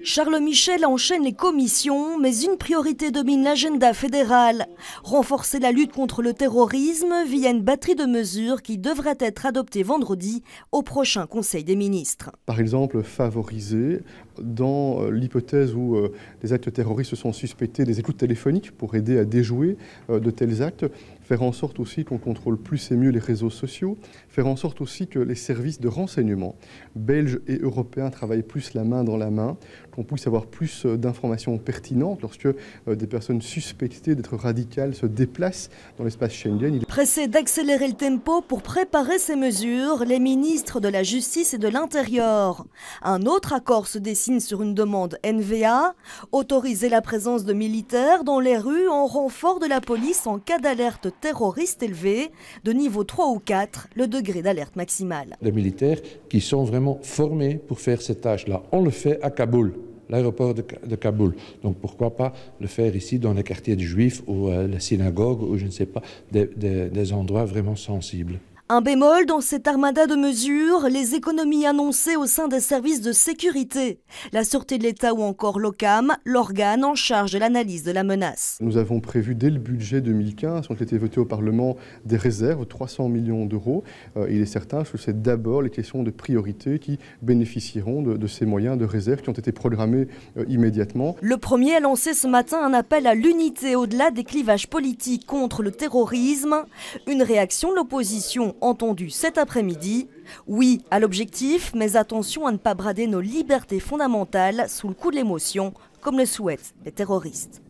Charles Michel enchaîne les commissions, mais une priorité domine l'agenda fédéral. Renforcer la lutte contre le terrorisme via une batterie de mesures qui devraient être adoptées vendredi au prochain Conseil des ministres. Par exemple, favoriser, dans l'hypothèse où des actes terroristes sont suspectés, des écoutes téléphoniques pour aider à déjouer de tels actes, faire en sorte aussi qu'on contrôle plus et mieux les réseaux sociaux, faire en sorte aussi que les services de renseignement belges et européens travaillent plus la main dans la main, qu'on puisse avoir plus d'informations pertinentes lorsque des personnes suspectées d'être radicales se déplacent dans l'espace Schengen. Pressés d'accélérer le tempo pour préparer ces mesures, les ministres de la Justice et de l'Intérieur. Un autre accord se dessine sur une demande NVA, autoriser la présence de militaires dans les rues en renfort de la police en cas d'alerte terroriste élevée, de niveau 3 ou 4, le degré d'alerte maximale. Les militaires qui sont vraiment formés pour faire cette tâche-là, on le fait à Kaboul, l'aéroport de Kaboul. Donc pourquoi pas le faire ici dans les quartiers des Juifs ou la synagogue ou je ne sais pas, des endroits vraiment sensibles. Un bémol dans cette armada de mesures, les économies annoncées au sein des services de sécurité. La Sûreté de l'État ou encore l'OCAM, l'organe en charge de l'analyse de la menace. Nous avons prévu dès le budget 2015, ont été votés au Parlement, des réserves, 300 millions d'euros. Il est certain que c'est d'abord les questions de priorité qui bénéficieront de ces moyens de réserve qui ont été programmés immédiatement. Le premier a lancé ce matin un appel à l'unité au-delà des clivages politiques contre le terrorisme. Une réaction de l'opposition entendu cet après-midi. Oui à l'objectif, mais attention à ne pas brader nos libertés fondamentales sous le coup de l'émotion, comme le souhaitent les terroristes.